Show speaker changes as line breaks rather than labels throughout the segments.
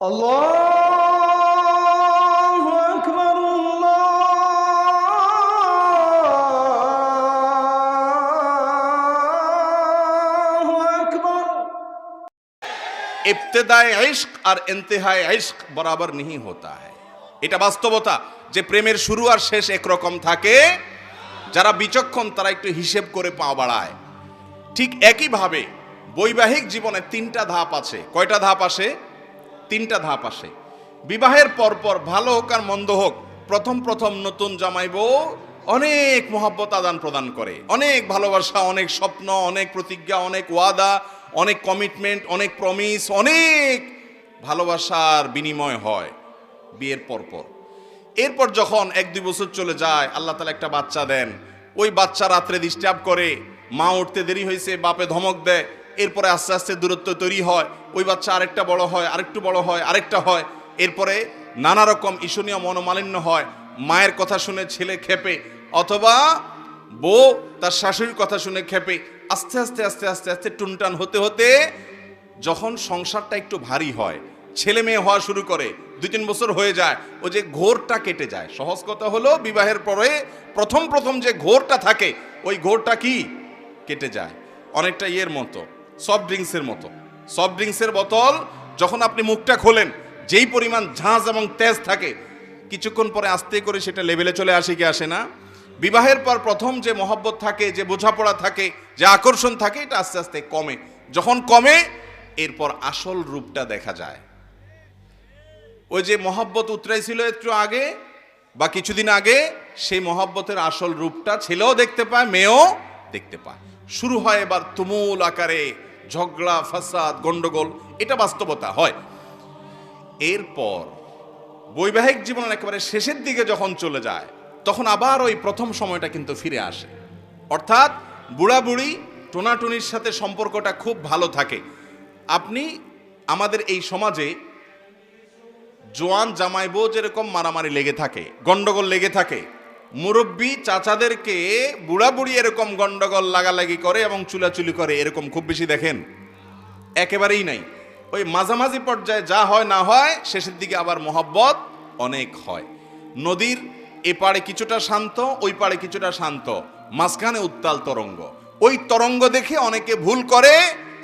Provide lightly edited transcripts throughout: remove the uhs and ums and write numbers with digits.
আল্লাহু আকবার, আল্লাহু আকবার।
ইবতেদায়ে ইশক আর ইন্তেহায়ে ইশক বরাবর नहीं होता है। এটা বাস্তবতা যে প্রেমের শুরু আর শেষ একরকম থাকে। যারা বিচক্ষণ তারা একটু হিসেব করে পা বাড়ায়। ঠিক একইভাবে বৈবাহিক জীবনে তিনটা ধাপ আছে। কয়টা ধাপ আসে? তিনটা ধাপ আসে। বিবাহের পরপর ভালো হোক আর মন্দ হোক, প্রথম প্রথম নতুন জামাই বউ অনেক মহব্বত আদান প্রদান করে, অনেক ভালোবাসা, অনেক স্বপ্ন, অনেক প্রতিজ্ঞা, অনেক ওয়াদা, অনেক কমিটমেন্ট, অনেক প্রমিস, অনেক ভালোবাসার বিনিময় হয় বিয়ের পরপর। এরপর যখন 1-2 বছর চলে যায়, আল্লাহ তাআলা একটা বাচ্চা দেন। ওই বাচ্চা রাত্রে ডিস্টার্ব করে, মা উঠতে দেরি হয়েছে, বাপে ধমক দেয়। এরপরে আস্তে আস্তে দূরত্ব তৈরি হয়। ওই বাচ্চা আরেকটা বড় হয়, আরেকটু বড় হয়, আরেকটা হয়। এরপরে নানা রকম ঈর্ষণীয় মনোমালিন্য হয়। মায়ের কথা শুনে ছেলে খেপে, অথবা বউ তার শাশুড়ির কথা শুনে খেপে। আস্তে আস্তে আস্তে আস্তে আস্তে টুনটান হতে হতে যখন সংসারটা একটু ভারী হয়, ছেলে মেয়ে হওয়া শুরু করে, 2-3 বছর হয়ে যায়, ও যে ঘোরটা কেটে যায়। সহজ কথা হলো, বিবাহের পরে প্রথম প্রথম যে ঘোরটা থাকে, ওই ঘোরটা কি কেটে যায়। অনেকটা ইয়ের মতো, সফট ড্রিঙ্কসের মতো। সফট ড্রিঙ্কসের বোতল যখন আপনি মুখটা খোলেন, যেই পরিমাণ ঝাঁজ এবং তেজ থাকে, কিছুক্ষণ পরে আস্তে করে সেটা লেভেলে চলে আসে কি আসে না? বিবাহের পর প্রথম যে মহব্বত থাকে, যে বোঝাপড়া থাকে, যে আকর্ষণ থাকে, এটা আস্তে আস্তে কমে। যখন কমে, এরপর আসল রূপটা দেখা যায়। ওই যে মহব্বত উতরাইছিল একটু আগে বা কিছুদিন আগে, সেই মহব্বতের আসল রূপটা ছেলেও দেখতে পায়, মেয়েও দেখতে পায়। শুরু হয় এবার তুমুল আকারে ঝগড়া, ফাসাদ, গন্ডগোল। এটা বাস্তবতা হয়। এরপর বৈবাহিক জীবনের একেবারে শেষের দিকে যখন চলে যায়, তখন আবার ওই প্রথম সময়টা কিন্তু ফিরে আসে। অর্থাৎ বুড়া বুড়ি টোনাটুনির সাথে সম্পর্কটা খুব ভালো থাকে। আপনি আমাদের এই সমাজে জোয়ান জামাই বউ যেরকম মারামারি লেগে থাকে, গন্ডগোল লেগে থাকে, মুরব্বী চাচাদেরকে বুড়া বুড়ি এরকম গন্ডগোল লাগালাগি করে এবং চুলাচুলি করে, এরকম খুব বেশি দেখেন? একেবারেই নাই। ওই মাঝামাঝি পর্যায়ে যা হয় না হয়, শেষের দিকে আবার মহব্বত অনেক হয়। নদীর এপারে কিছুটা শান্ত, ওই পারে কিছুটা শান্ত, মাঝখানে উত্তাল তরঙ্গ। ওই তরঙ্গ দেখে অনেকে ভুল করে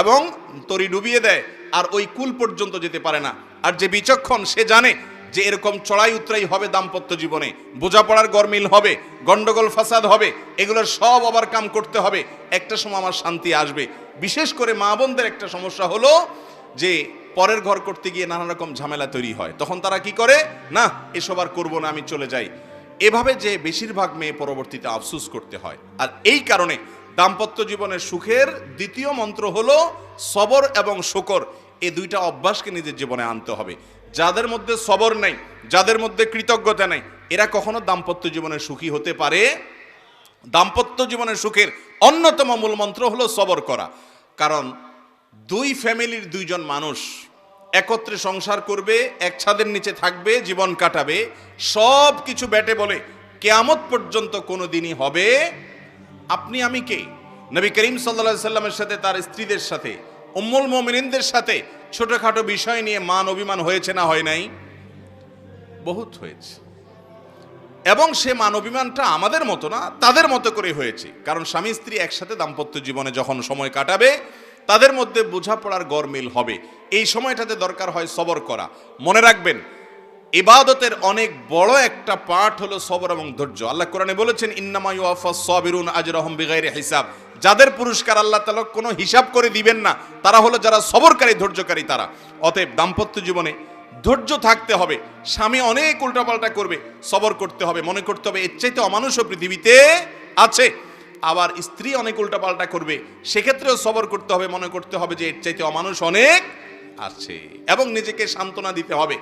এবং তরি ডুবিয়ে দেয়, আর ওই কুল পর্যন্ত যেতে পারে না। আর যে বিচক্ষণ, সে জানে যে এরকম চড়াই উতরাই হবে দাম্পত্য জীবনে, বোঝাপড়ার গরমিল হবে, গন্ডগোল ফাসাদ হবে, এগুলোর সব ওভারকাম করতে হবে। একটা সময় আমার শান্তি আসবে। বিশেষ করে মা বোনদের একটা সমস্যা হলো যে পরের ঘর করতে গিয়ে নানা রকম ঝামেলা তৈরি হয়। তখন তারা কি করে, না এসব আর করবো না, আমি চলে যাই। এভাবে যে বেশিরভাগ মেয়ে পরবর্তীতে আফসোস করতে হয়। আর এই কারণে দাম্পত্য জীবনের সুখের দ্বিতীয় মন্ত্র হলো সবর এবং শুকর। এই দুইটা অভ্যাসকে নিজের জীবনে আনতে হবে। যাদের মধ্যে সবর নাই, যাদের মধ্যে কৃতজ্ঞতা নাই, এরা কখনো দাম্পত্য জীবনে সুখী হতে পারে? দাম্পত্য জীবনের সুখের অন্যতম মূল মন্ত্র হলো সবর করা। কারণ দুই ফ্যামিলির দুইজন মানুষ একত্রে সংসার করবে, এক ছাদের নিচে থাকবে, জীবন কাটাবে, সব কিছু ব্যাটে বলে কিয়ামত পর্যন্ত কোনো দিনই হবে। আপনি আমি কে? নবী করিম সাল্লাল্লাহু আলাইহি সাল্লামের সাথে, তার স্ত্রীদের সাথে, উম্মুল মুমিনিনদের সাথে ছোটখাটো বিষয় নিয়ে মান অভিমান হয়েছে না হয় নাই? বহুত হয়েছে। এবং সে মান অভিমানটা আমাদের মতো না, তাদের মতো করে হয়েছে। কারণ স্বামী স্ত্রী একসাথে দাম্পত্য জীবনে যখন সময় কাটাবে, তাদের মধ্যে বোঝাপড়ার গরমিল হবে। এই সময়টাতে দরকার হয় সবর করা। মনে রাখবেন, ইবাদতের অনেক বড় একটা পার্ট হলো সবর এবং ধৈর্য। আল্লাহ কোরআনে বলেছেন, ইন্নামা ইউআফাস সাবিরুন আজরাহুম বিগাইরি হিসাব। যাদের পুরস্কার আল্লাহ তাআলা কোনো হিসাব করে দিবেন না, তারা হলো যারা সবরকারী, ধৈর্যকারী তারা। অতএব দাম্পত্য জীবনে ধৈর্য থাকতে হবে। স্বামী অনেক উল্টাপাল্টা করবে, সবর করতে হবে। মনে করতে হবে এর চাইতে অমানুষও পৃথিবীতে আছে। আবার স্ত্রী অনেক উল্টাপাল্টা করবে, সেক্ষেত্রেও সবর করতে হবে। মনে করতে হবে যে এর চাইতে অমানুষ অনেক আছে, এবং নিজেকে সান্ত্বনা দিতে হবে।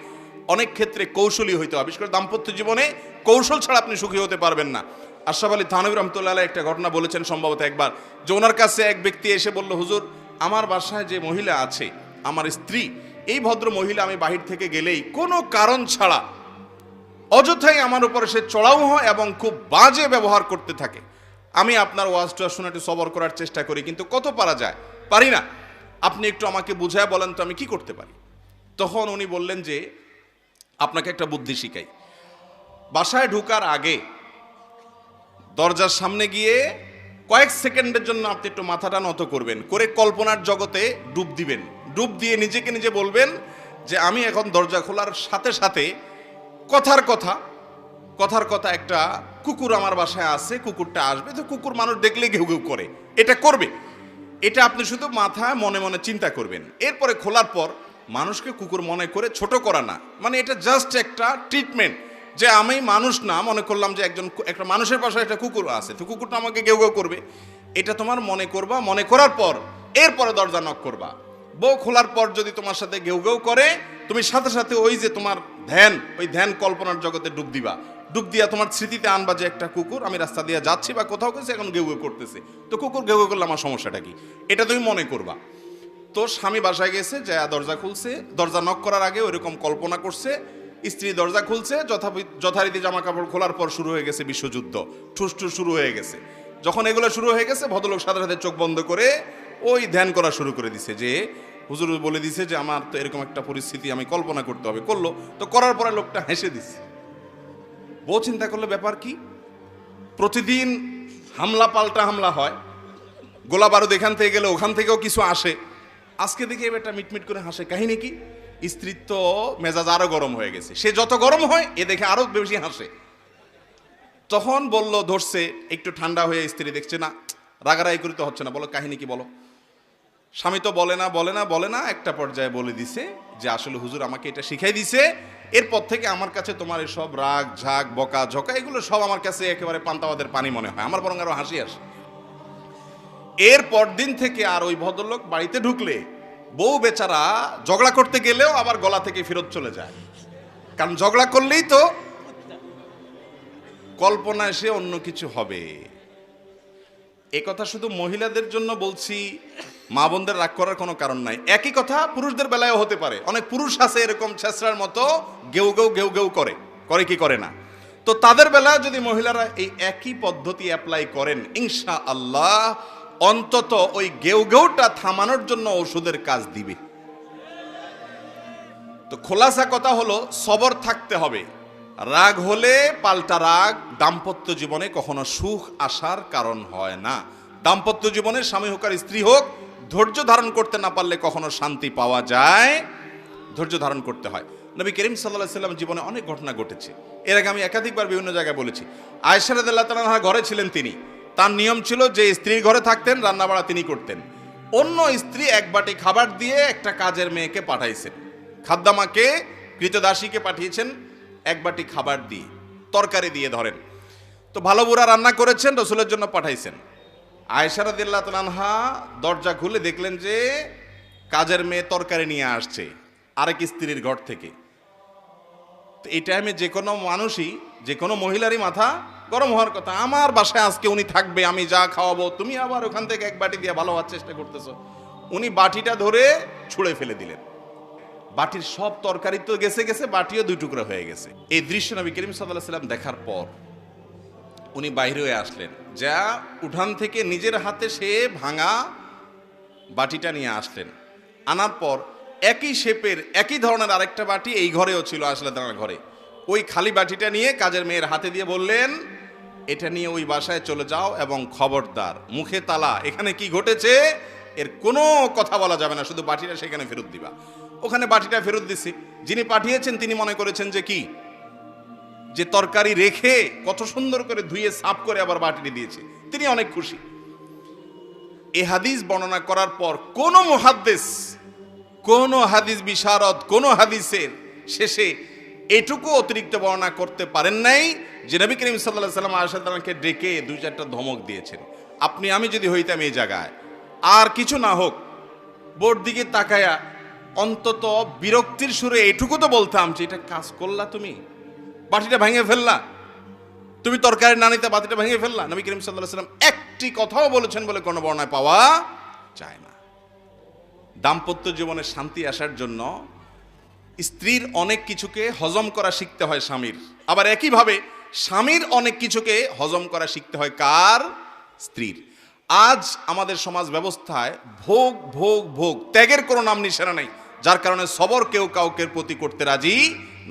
অনেক ক্ষেত্রে কৌশলী হইতে হবে। বিশেষ করে দাম্পত্য জীবনে কৌশল ছাড়া আপনি সুখী হতে পারবেন না। আশরাফ আলী থানভী রহমতুল্লাহ আলাইহি একটা ঘটনা বলেছেন সম্ভবত একবার, যে ওনার কাছে এক ব্যক্তি এসে বলল, হুজুর, আমার বাসায় যে মহিলা আছে, আমার স্ত্রী, এই ভদ্র মহিলা আমি বাহির থেকে গেলেই কোনো কারণ ছাড়া অযথাই আমার উপরে সে চড়াও হয় এবং খুব বাজে ব্যবহার করতে থাকে। আমি আপনার ওয়াজটা শুনে একটু সবর করার চেষ্টা করি, কিন্তু কত পারা যায়, পারি না। আপনি একটু আমাকে বুঝায় বলেন তো আমি কি করতে পারি? তখন উনি বললেন যে আপনাকে একটা বুদ্ধি শিখাই, বাসায় ঢোকার আগে দরজার সামনে গিয়ে কয়েক সেকেন্ডের জন্য আপনি একটু মাথাটা নত করবেন, করে কল্পনার জগতে ডুব দিবেন। ডুব দিয়ে নিজেকে নিজে বলবেন যে আমি এখন দরজা খোলার সাথে সাথে কথার কথা একটা কুকুর আমার বাসায় আছে, কুকুরটা আসবে, তো কুকুর মানুষ দেখলে ঘেউ ঘেউ করে, এটা করবে। এটা আপনি শুধু মাথায় মনে মনে চিন্তা করবেন। এরপরে খোলার পর মানুষকে কুকুর মনে করে ছোট করা না, মানে এটা জাস্ট একটা ট্রিটমেন্ট, যে আমি মানুষ না, মনে করলাম যে একটা মানুষের পাশে একটা কুকুর আছে, তো কুকুরটা আমাকে ঘেউ ঘেউ করবে, এটা তোমার মনে করবা। মনে করার পর এরপরে দরজা নক করবা। বউ খোলার পর যদি তোমার সাথে ঘেউ ঘেউ করে, তুমি সাথে সাথে ওই যে তোমার ওই ধ্যান কল্পনার জগতে ডুব দিবা। ডুব দিয়া তোমার স্মৃতিতে আনবা যে একটা কুকুর, আমি রাস্তা দিয়ে যাচ্ছি বা কোথাও গেছি, এখন ঘেউ ঘেউ করতেছে, তো কুকুর ঘেউ ঘেউ করলে আমার সমস্যাটা কি, এটা তুমি মনে করবা। তো স্বামী বাসায় গেছে, যা দরজা খুলছে, দরজা নক করার আগে ওইরকম কল্পনা করছে, স্ত্রী দরজা খুলছে, যথারীতি জামা কাপড় খোলার পর শুরু হয়ে গেছে বিশ্বযুদ্ধ, ঠুস ঠুস শুরু হয়ে গেছে। যখন এগুলো শুরু হয়ে গেছে, ভদ্রলোক সাথে সাথে চোখ বন্ধ করে ওই ধ্যান করা শুরু করে দিছে, যে হুজুর বলে দিছে যে আমার তো এরকম একটা পরিস্থিতি আমি কল্পনা করতে হবে, করলো। তো করার পরে লোকটা হেসে দিছে। বউ চিন্তা করলে ব্যাপার কি, প্রতিদিন হামলা পাল্টা হামলা হয়, গোলা বারুদ এখান থেকে গেলে ওখান থেকেও কিছু আসে, আজকে দেখি এবারটা মিটমিট করে হাসে, কাহিনী কি? স্ত্রীর তো মেজাজ আরো গরম হয়ে গেছে, সে যত গরম হয় এ দেখে আরো বেশি হাসে। তখন বলল, ধরছে একটু ঠান্ডা হয়ে, স্ত্রী দেখছে না রাগারাগি করতে হচ্ছে না, বলো কাহিনী কি বলো। স্বামী তো বলে না, একটা পর্যায়ে বলে দিছে যে আসলে হুজুর আমাকে এটা শিখাই দিছে, এরপর থেকে আমার কাছে তোমার এসব রাগ ঝাগ বকা ঝকা এগুলো সব আমার কাছে একেবারে পান্তাবাদের পানি মনে হয়, আমার বরং আরো হাসি আসে। এরপর দিন থেকে আর ওই ভদ্রলোক বাড়িতে ঢুকলে বউ বেচারা ঝগড়া করতে গেলেও আবার গলা থেকে ফেরত চলে যায়, কারণ ঝগড়া করলেই তো কল্পনা এসে অন্য কিছু হবে। এ কথা শুধু মহিলাদের জন্য বলছি, মা বোনদের রাগ করার কোনো কারণ নাই। একই কথা পুরুষদের বেলায়ও হতে পারে, অনেক পুরুষ আছে এরকম ছেঁচড়ার মতো গেউ গেউ করে কি করে না। তো তাদের বেলায় যদি মহিলারা এই একই পদ্ধতি অ্যাপ্লাই করেন, ইনশাআল্লাহ অন্তত ওই গেউটা থামানোর জন্য ওষুধের কাজ দিবে। তো খোলাসা কথা হলো, সবর থাকতে হবে। রাগ হলে পাল্টা রাগ দাম্পত্য জীবনে কখনো সুখ আসার কারণ হয় না। দাম্পত্য জীবনে স্বামী হোক আর স্ত্রী হোক, ধৈর্য ধারণ করতে না পারলে কখনো শান্তি পাওয়া যায়, ধৈর্য ধারণ করতে হয়। নবী করিম সাল্লাল্লাহু আলাইহি ওয়াসাল্লাম জীবনে অনেক ঘটনা ঘটেছে, এর আগে আমি একাধিকবার বিভিন্ন জায়গায় বলেছি। আয়েশা রাদিয়াল্লাহু তাআলা আনহা ঘরে ছিলেন, তিনি, তার নিয়ম ছিল যে স্ত্রীর ঘরে থাকতেন, রান্নাবাড়া তিনি করতেন। অন্য স্ত্রী এক বাটি খাবার দিয়ে একটা কাজের মেয়েকে পাঠাইছেন, খাদ্দামাকে কৃতদাসীকে পাঠিয়েছেন এক বাটি খাবার দিয়ে, তরকারি দিয়ে ধরেন। তো ভালো বুড়া রান্না করেছেন, রসুলের জন্য পাঠাইছেন। আয়েশা রাদিয়াল্লাহু তাআলা আনহা দরজা খুলে দেখলেন যে কাজের মেয়ে তরকারি নিয়ে আসছে আরেক স্ত্রীর ঘর থেকে। তো এই টাইমে যে কোনো মানুষই, যে কোনো মহিলারই মাথা গরম হওয়ার কথা, আমার বাসায় আজকে উনি থাকবে, আমি যা খাওয়াবো, তুমি আবার ওখান থেকে এক বাটি দিয়ে ভালো হওয়ার চেষ্টা করতেছো। উনি বাটিটা ধরে ছুঁড়ে ফেলে দিলেন, বাটির সব তরকারি তো গেছে, বাটিও দুই টুকরা হয়ে গেছে। এই দৃশ্য নবী করিম সাল্লাল্লাহু আলাইহি ওয়াসাল্লাম দেখার পর উনি বাইরে হয়ে আসলেন, যা উঠান থেকে নিজের হাতে সে ভাঙা বাটিটা নিয়ে আসলেন। আনার পর একই শেপের একই ধরনের আরেকটা বাটি এই ঘরেও ছিল, আসলে তার ঘরে, ওই খালি বাটিটা নিয়ে কাজের মেয়ের হাতে দিয়ে বললেন, এটা নিয়ে ওই বাসায় চলে যাও এবং খবরদার মুখে তালা, এখানে কি ঘটেছে এর কোনো কথা বলা যাবে না, শুধু বাটিটা সেখানে ফেরত দিবা। ওখানে বাটিটা ফেরত দিছি, যিনি পাঠিয়েছেন তিনি মনে করেছেন যে কি, যে তরকারি রেখে কত সুন্দর করে ধুয়ে সাফ করে আবার বাটিটি দিয়েছে, তিনি অনেক খুশি। এই হাদিস বর্ণনা করার পর কোন মুহাদ্দিস, কোন হাদিস বিশারদ, কোন হাদিসের শেষে এটুকু অতিরিক্ত বর্ণনা করতে পারেন নাই যে নবী করিম সাল্লাল্লাহু আলাইহি ওয়াসাল্লাম আয়েশা তাআলাকে ডেকে দুই চারটা ধমক দিয়েছেন। আপনি আমি যদি হইতাম এই জায়গায়, আর কিছু না হোক বোর দিকে তাকায়া অন্তত বিরক্তির সুরে এটুকু তো বলতাম যে এটা কাজ করলা, তুমি বাটিটা ভেঙে ফেললা, তুমি তরকারি না নিতে বাটিটা ভেঙে ফেললা। নবী করিম সাল্লাল্লাহু আলাইহি ওয়াসাল্লাম একটি কথাও বলেছেন বলে কোনো বর্ণনায় পাওয়া যায় না। দাম্পত্য জীবনে শান্তি আসার জন্য স্ত্রীর অনেক কিছুকে হজম করা শিখতে হয় স্বামীর, আবার একইভাবে স্বামীর অনেক কিছুকে হজম করা শিখতে হয় কার? স্ত্রীর। আজ আমাদের সমাজ ব্যবস্থায় ভোগ ভোগ ভোগ, ত্যাগের কোনো নাম নিশানা নেই। যার কারণে সবর কেউ কাউকে প্রতি করতে রাজি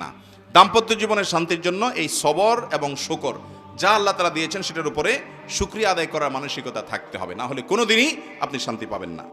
না। দাম্পত্য জীবনের শান্তির জন্য এই সবর এবং শুকর যা আল্লাহ তাআলা দিয়েছেন সেটার উপরে শুকরিয়া আদায় করার মানসিকতা থাকতে হবে, না হলে কোনোদিনই আপনি শান্তি পাবেন না।